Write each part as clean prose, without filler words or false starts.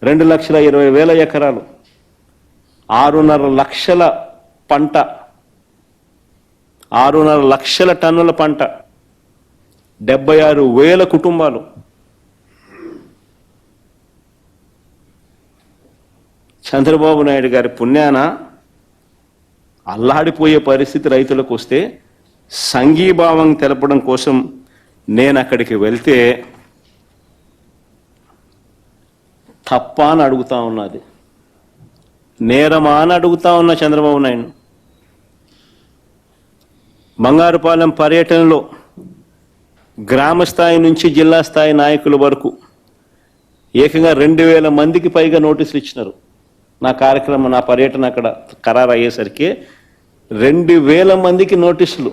2,20,000 ఎకరాలు, 6.5 లక్షల పంట, 6.5 లక్షల టన్నుల పంట, 76,000 కుటుంబాలు. చంద్రబాబు నాయుడు గారి పుణ్యాన అల్లాడిపోయే పరిస్థితి రైతులకు వస్తే సంఘీభావం తెలపడం కోసం నేను అక్కడికి వెళ్తే తప్ప అని అడుగుతా ఉన్నది, నేరమా అని అడుగుతా ఉన్న చంద్రబాబు నాయుడు. బంగారుపాలెం పర్యటనలో గ్రామ స్థాయి నుంచి జిల్లా స్థాయి నాయకుల వరకు ఏకంగా 2,000 మందికి పైగా నోటీసులు ఇచ్చినారు. నా కార్యక్రమం, నా పర్యటన అక్కడ ఖరారు అయ్యేసరికి 2,000 మందికి నోటీసులు.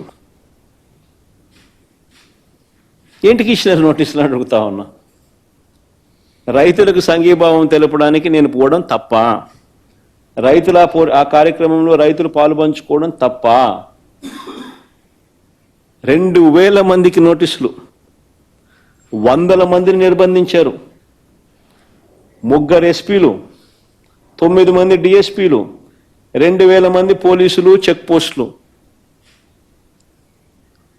ఏంటికి ఇచ్చినారు నోటీసులు అడుగుతా ఉన్నా. రైతులకు సంఘీభావం తెలపడానికి నేను పోవడం తప్ప, ఆ కార్యక్రమంలో రైతులు పాలుపంచుకోవడం తప్ప. 2,000 మందికి నోటీసులు, 100 మందిని నిర్బంధించారు. 3 ఎస్పీలు, 9 మంది డిఎస్పీలు, 2,000 మంది పోలీసులు, చెక్ పోస్టులు.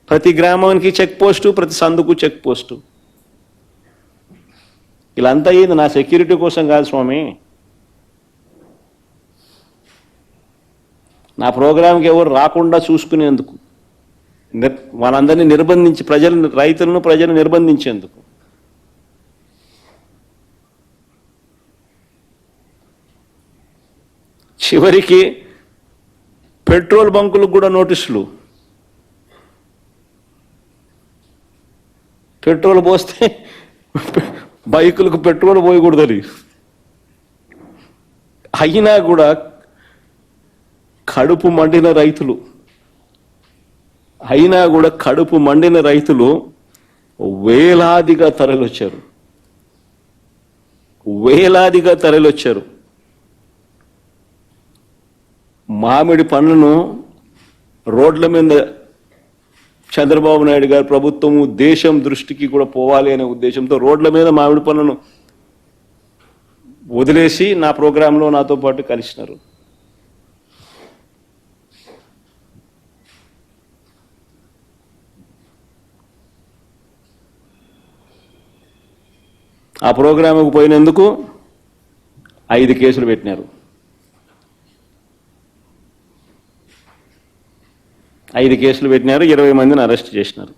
ప్రతి గ్రామానికి చెక్ పోస్టు, ప్రతి సందుకు చెక్ పోస్టు. ఇలాంతా అయ్యింది నా సెక్యూరిటీ కోసం కాదు స్వామి. నా ప్రోగ్రాంకి ఎవరు రాకుండా చూసుకునేందుకు, వాళ్ళందరినీ నిర్బంధించి ప్రజలను నిర్బంధించేందుకు. చివరికి పెట్రోల్ బంకులకు కూడా నోటీసులు. పెట్రోల్ పోస్తే బైకులకు పెట్రోల్ పోయకూడదని. అయినా కూడా కడుపు మండిన రైతులు వేలాదిగా తరలివచ్చారు. మామిడి పండ్లను రోడ్ల మీద చంద్రబాబు నాయుడు గారి ప్రభుత్వము దేశం దృష్టికి కూడా పోవాలి అనే ఉద్దేశంతో రోడ్ల మీద మామిడి పండ్లను వదిలేసి నా ప్రోగ్రాంలో నాతో పాటు కలిసినారు. ఆ ప్రోగ్రాంకు పోయినందుకు 5 కేసులు పెట్టినారు. 5 కేసులు పెట్టినారు, 20 మందిని అరెస్ట్ చేసినారు.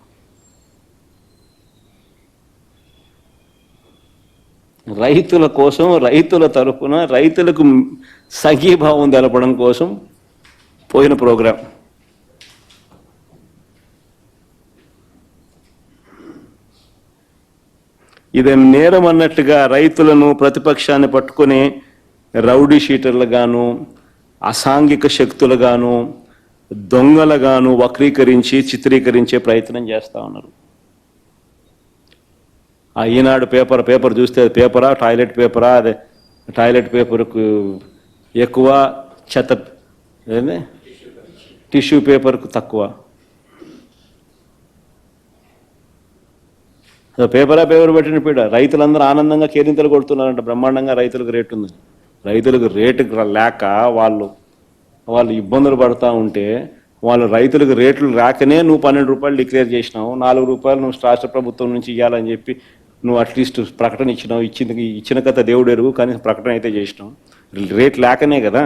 రైతుల కోసం, రైతుల తరఫున, రైతులకు సంఘీభావం తెలపడం కోసం పోయిన ప్రోగ్రాం. ఇది నేరం అన్నట్టుగా రైతులను, ప్రతిపక్షాన్ని పట్టుకుని రౌడీ షీటర్లుగాను, అసాంఘిక శక్తులుగాను, దొంగలుగాను వక్రీకరించి చిత్రీకరించే ప్రయత్నం చేస్తూ ఉన్నారు. ఆ ఈనాడు పేపర్ చూస్తే పేపరా, టాయిలెట్ పేపరా? అదే టాయిలెట్ పేపర్కు ఎక్కువ, టిష్యూ పేపర్కు తక్కువ. పేపర్ పెట్టిన పీడ. రైతులందరూ ఆనందంగా కేరింతలు కొడుతున్నారంట, బ్రహ్మాండంగా రైతులకు రేటు ఉంది. రైతులకు రేటు లేక వాళ్ళు ఇబ్బందులు పడుతూ ఉంటే, రైతులకు రేట్లు రాకనే నువ్వు 12 రూపాయలు డిక్లేర్ చేసినావు, 4 రూపాయలు నువ్వు రాష్ట్ర ప్రభుత్వం నుంచి ఇవ్వాలని చెప్పి నువ్వు అట్లీస్ట్ ప్రకటన ఇచ్చినావు. ఇచ్చిన కథ దేవుడు ఎరుగు, కానీ ప్రకటన అయితే చేసినావు. రేట్ లేకనే కదా.